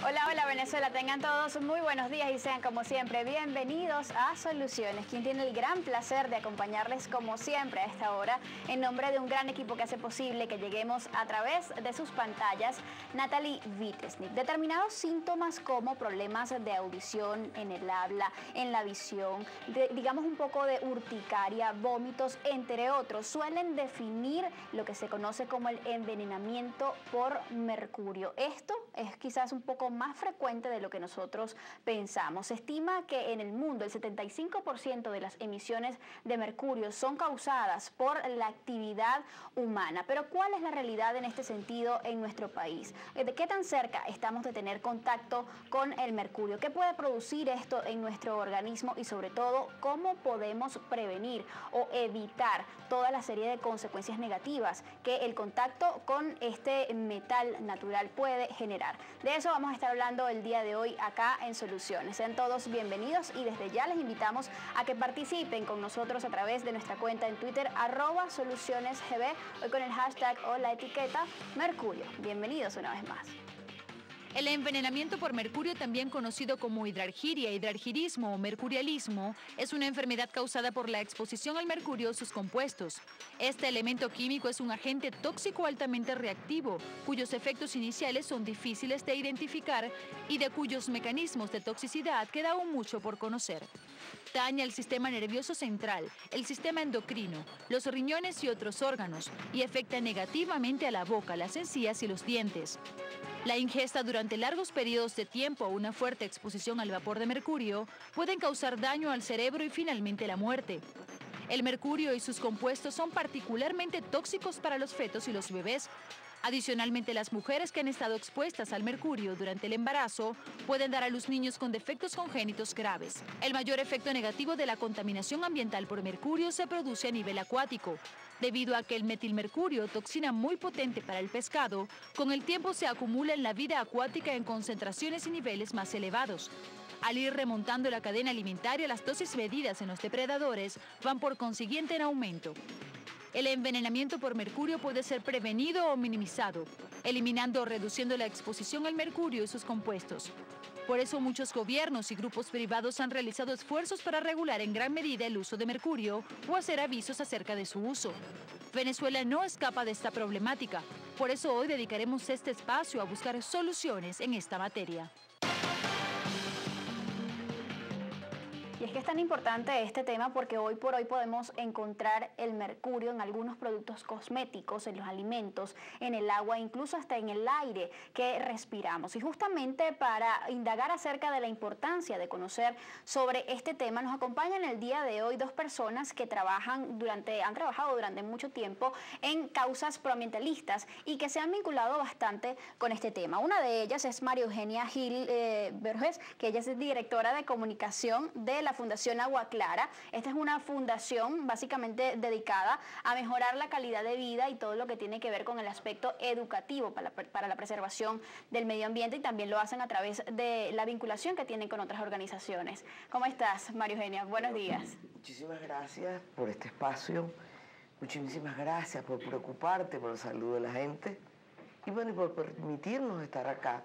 Hola, hola Venezuela, tengan todos muy buenos días y sean como siempre bienvenidos a Soluciones, quien tiene el gran placer de acompañarles como siempre a esta hora en nombre de un gran equipo que hace posible que lleguemos a través de sus pantallas. Natalie Vitesnik. Determinados síntomas como problemas de audición en el habla, en la visión, digamos un poco de urticaria, vómitos, entre otros, suelen definir lo que se conoce como el envenenamiento por mercurio. Esto es quizás un poco más frecuente de lo que nosotros pensamos. Se estima que en el mundo el 75% de las emisiones de mercurio son causadas por la actividad humana. Pero ¿cuál es la realidad en este sentido en nuestro país? ¿De qué tan cerca estamos de tener contacto con el mercurio? ¿Qué puede producir esto en nuestro organismo? Y sobre todo, ¿cómo podemos prevenir o evitar toda la serie de consecuencias negativas que el contacto con este metal natural puede generar? De eso vamos a estar hablando el día de hoy acá en Soluciones. Sean todos bienvenidos y desde ya les invitamos a que participen con nosotros a través de nuestra cuenta en Twitter @solucionesgb, hoy con el hashtag o la etiqueta Mercurio. Bienvenidos una vez más. El envenenamiento por mercurio, también conocido como hidrargiria, hidrargirismo o mercurialismo, es una enfermedad causada por la exposición al mercurio o sus compuestos. Este elemento químico es un agente tóxico altamente reactivo, cuyos efectos iniciales son difíciles de identificar y de cuyos mecanismos de toxicidad queda aún mucho por conocer. Daña el sistema nervioso central, el sistema endocrino, los riñones y otros órganos, y afecta negativamente a la boca, las encías y los dientes. La ingesta durante largos periodos de tiempo o una fuerte exposición al vapor de mercurio pueden causar daño al cerebro y finalmente la muerte. El mercurio y sus compuestos son particularmente tóxicos para los fetos y los bebés. Adicionalmente, las mujeres que han estado expuestas al mercurio durante el embarazo pueden dar a luz niños con defectos congénitos graves. El mayor efecto negativo de la contaminación ambiental por mercurio se produce a nivel acuático. Debido a que el metilmercurio, toxina muy potente para el pescado, con el tiempo se acumula en la vida acuática en concentraciones y niveles más elevados. Al ir remontando la cadena alimentaria, las dosis medidas en los depredadores van por consiguiente en aumento. El envenenamiento por mercurio puede ser prevenido o minimizado, eliminando o reduciendo la exposición al mercurio y sus compuestos. Por eso muchos gobiernos y grupos privados han realizado esfuerzos para regular en gran medida el uso de mercurio o hacer avisos acerca de su uso. Venezuela no escapa de esta problemática, por eso hoy dedicaremos este espacio a buscar soluciones en esta materia. Y es que es tan importante este tema porque hoy por hoy podemos encontrar el mercurio en algunos productos cosméticos, en los alimentos, en el agua, incluso hasta en el aire que respiramos. Y justamente para indagar acerca de la importancia de conocer sobre este tema, nos acompañan el día de hoy dos personas que han trabajado durante mucho tiempo en causas proambientalistas y que se han vinculado bastante con este tema. Una de ellas es María Eugenia Gil Vergés, que ella es directora de comunicación de la Fundación Agua Clara. Esta es una fundación básicamente dedicada a mejorar la calidad de vida y todo lo que tiene que ver con el aspecto educativo para la preservación del medio ambiente, y también lo hacen a través de la vinculación que tienen con otras organizaciones. ¿Cómo estás, María Eugenia? Buenos días. Muchísimas gracias por este espacio, muchísimas gracias por preocuparte por el salud de la gente y bueno, y por permitirnos estar acá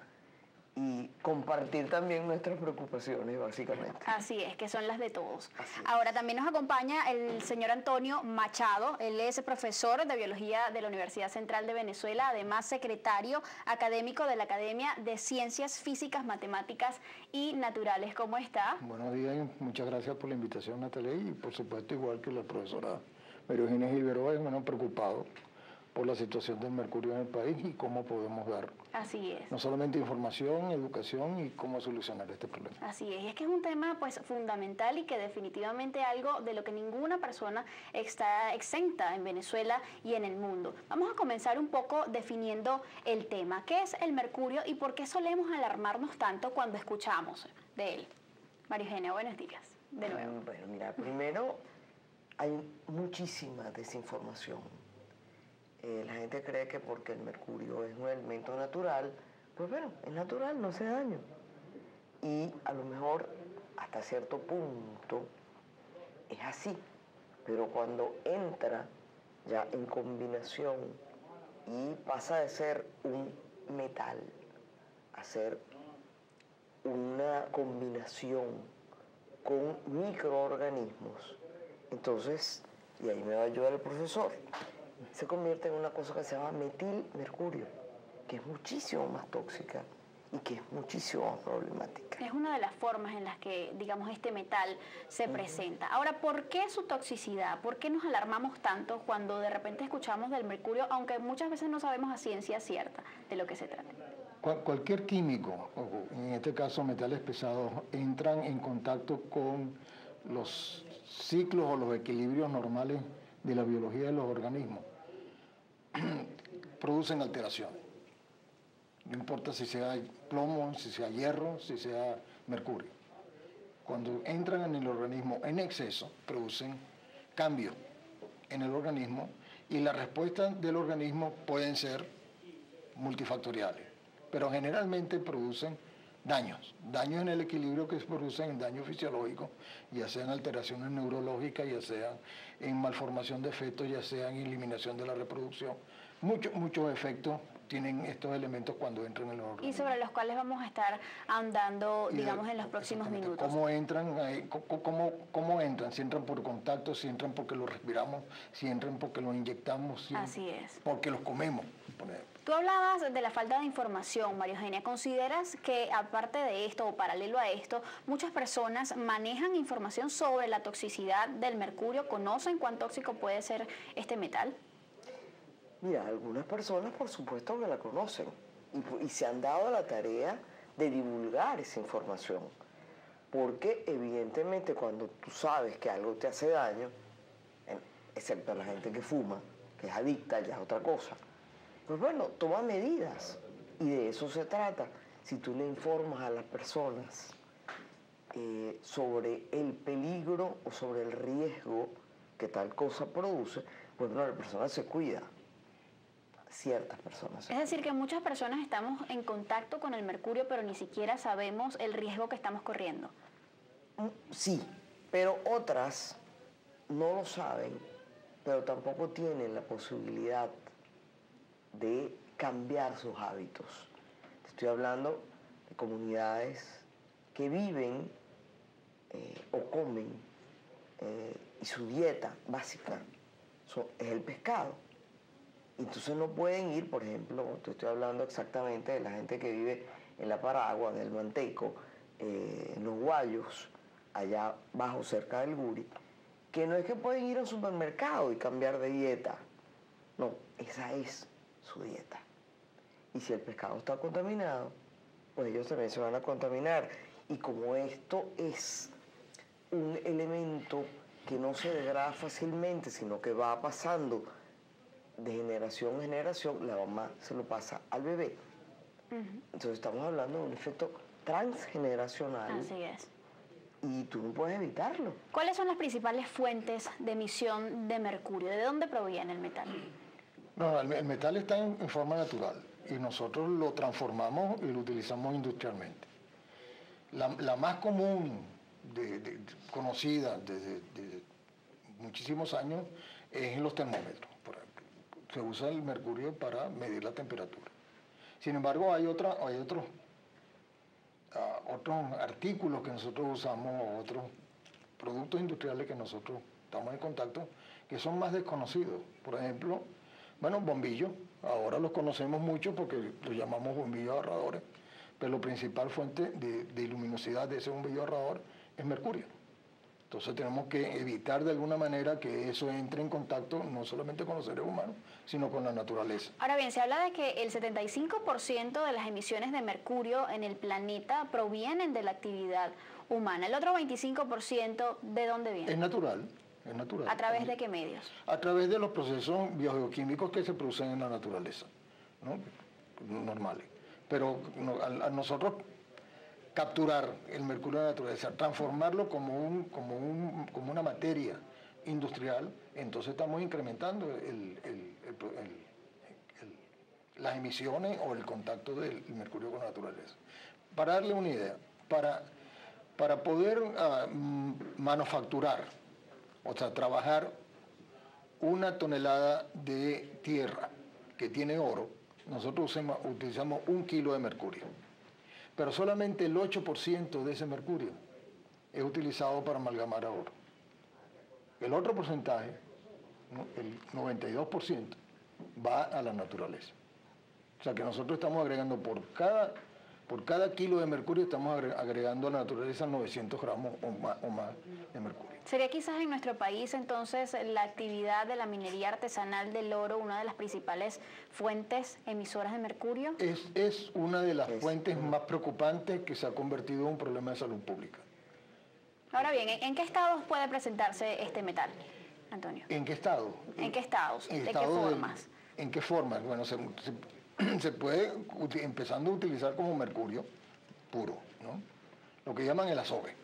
y compartir también nuestras preocupaciones, básicamente. Así es, que son las de todos. Ahora también nos acompaña el señor Antonio Machado. Él es profesor de Biología de la Universidad Central de Venezuela, además secretario académico de la Academia de Ciencias Físicas, Matemáticas y Naturales. ¿Cómo está? Buenos días y muchas gracias por la invitación, Natalia, y por supuesto, igual que la profesora María Eugenia Gilberto, es preocupado por la situación del mercurio en el país y cómo podemos dar Así es. no solamente información, educación y cómo solucionar este problema. Así es que es un tema pues fundamental y que definitivamente algo de lo que ninguna persona está exenta en Venezuela y en el mundo. Vamos a comenzar un poco definiendo el tema. ¿Qué es el mercurio y por qué solemos alarmarnos tanto cuando escuchamos de él? María Eugenia, buenos días, de nuevo. Bueno, mira, primero hay muchísima desinformación. La gente cree que porque el mercurio es un elemento natural, pues bueno, es natural, no hace daño. Y a lo mejor hasta cierto punto es así, pero cuando entra ya en combinación y pasa de ser un metal a ser una combinación con microorganismos, entonces, y ahí me va a ayudar el profesor, se convierte en una cosa que se llama metilmercurio, que es muchísimo más tóxica y que es muchísimo más problemática. Es una de las formas en las que, digamos, este metal se presenta. Ahora, ¿por qué su toxicidad? ¿Por qué nos alarmamos tanto cuando de repente escuchamos del mercurio, aunque muchas veces no sabemos a ciencia cierta de lo que se trata? Cualquier químico, en este caso metales pesados, entran en contacto con los ciclos o los equilibrios normales de la biología de los organismos. Producen alteraciones. No importa si sea plomo, si sea hierro, si sea mercurio. Cuando entran en el organismo en exceso, producen cambios en el organismo y las respuestas del organismo pueden ser multifactoriales, pero generalmente producen daños en el equilibrio que se producen en daños fisiológicos, ya sean alteraciones neurológicas, ya sean en malformación de fetos, ya sean en eliminación de la reproducción. Muchos efectos tienen estos elementos cuando entran en el organismo. Y sobre los cuales vamos a estar andando, digamos, en los próximos minutos. ¿Cómo entran? ¿Cómo entran? Si entran por contacto, si entran porque los respiramos, si entran porque los inyectamos, Así es. Porque los comemos, por ejemplo. Tú hablabas de la falta de información, María Eugenia. ¿Consideras que aparte de esto o paralelo a esto, muchas personas manejan información sobre la toxicidad del mercurio? ¿Conocen cuán tóxico puede ser este metal? Mira, algunas personas por supuesto que la conocen y se han dado la tarea de divulgar esa información, porque evidentemente cuando tú sabes que algo te hace daño, excepto la gente que fuma, que es adicta, ya es otra cosa, pues bueno, toma medidas y de eso se trata. Si tú le informas a las personas sobre el peligro o sobre el riesgo que tal cosa produce, pues bueno, la persona se cuida. Ciertas personas. Es decir, que muchas personas estamos en contacto con el mercurio, pero ni siquiera sabemos el riesgo que estamos corriendo. Sí, pero otras no lo saben, pero tampoco tienen la posibilidad de cambiar sus hábitos. Te estoy hablando de comunidades que viven o comen y su dieta básica es el pescado. Entonces no pueden ir, por ejemplo, te estoy hablando exactamente de la gente que vive en La Paragua, en el Manteco, en Los Guayos, allá abajo cerca del Guri, que no es que pueden ir al supermercado y cambiar de dieta. No, esa es su dieta. Y si el pescado está contaminado, pues ellos también se van a contaminar. Y como esto es un elemento que no se degrada fácilmente, sino que va pasando de generación en generación, la mamá se lo pasa al bebé. Entonces estamos hablando de un efecto transgeneracional. Así es. Y tú no puedes evitarlo. ¿Cuáles son las principales fuentes de emisión de mercurio? ¿De dónde proviene el metal? No, el metal está en forma natural y nosotros lo transformamos y lo utilizamos industrialmente. La más común, conocida desde muchísimos años, es en los termómetros, por ejemplo. Se usa el mercurio para medir la temperatura. Sin embargo, hay otros artículos que nosotros usamos, otros productos industriales que nosotros estamos en contacto, que son más desconocidos. Por ejemplo, bueno, bombillos. Ahora los conocemos mucho porque los llamamos bombillos ahorradores, pero la principal fuente de luminosidad de ese bombillo ahorrador es mercurio. Entonces tenemos que evitar de alguna manera que eso entre en contacto no solamente con los seres humanos, sino con la naturaleza. Ahora bien, se habla de que el 75% de las emisiones de mercurio en el planeta provienen de la actividad humana. El otro 25%, ¿de dónde viene? Es natural, es natural. ¿A través de qué medios? A través de los procesos biogeoquímicos que se producen en la naturaleza, ¿no? Normales. Pero a nosotros capturar el mercurio de la naturaleza, transformarlo como una materia industrial, entonces estamos incrementando las emisiones o el contacto del mercurio con la naturaleza. Para darle una idea, para poder manufacturar, o sea, trabajar una tonelada de tierra que tiene oro, nosotros utilizamos 1 kilo de mercurio. pero solamente el 8% de ese mercurio es utilizado para amalgamar a oro. El otro porcentaje, ¿no?, el 92%, va a la naturaleza. O sea que nosotros estamos agregando por cada kilo de mercurio, estamos agregando a la naturaleza 900 gramos o más de mercurio. ¿Sería quizás en nuestro país entonces la actividad de la minería artesanal del oro una de las principales fuentes emisoras de mercurio? Es una de las fuentes más preocupantes que se ha convertido en un problema de salud pública. Ahora bien, ¿en qué estados puede presentarse este metal, Antonio? ¿En qué estado? ¿En qué estados? ¿De qué formas? ¿En qué formas? Bueno, se puede, empezando a utilizar como mercurio puro, ¿no? Lo que llaman el azobe,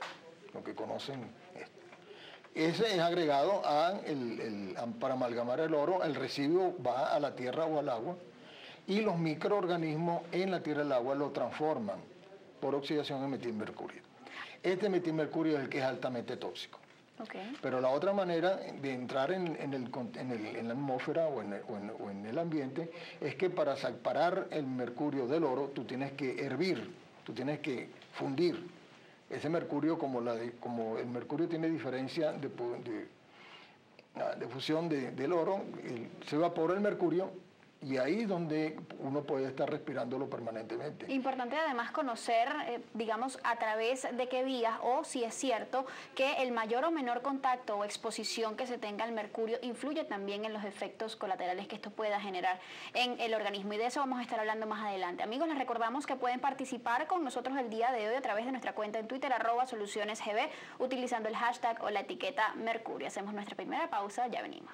lo que conocen. Ese es agregado para amalgamar el oro, el residuo va a la tierra o al agua y los microorganismos en la tierra y el agua lo transforman por oxidación en metilmercurio. Este metilmercurio es el que es altamente tóxico. Okay. Pero la otra manera de entrar en la atmósfera o en el ambiente es que para separar el mercurio del oro tú tienes que hervir, tú tienes que fundir. Ese mercurio, como el mercurio tiene diferencia de fusión del oro, se evapora el mercurio y ahí es donde uno puede estar respirándolo permanentemente. Importante además conocer, digamos, a través de qué vías o si es cierto que el mayor o menor contacto o exposición que se tenga al mercurio influye también en los efectos colaterales que esto pueda generar en el organismo. Y de eso vamos a estar hablando más adelante. Amigos, les recordamos que pueden participar con nosotros el día de hoy a través de nuestra cuenta en Twitter, @solucionesgb, utilizando el hashtag o la etiqueta Mercurio. Hacemos nuestra primera pausa, ya venimos.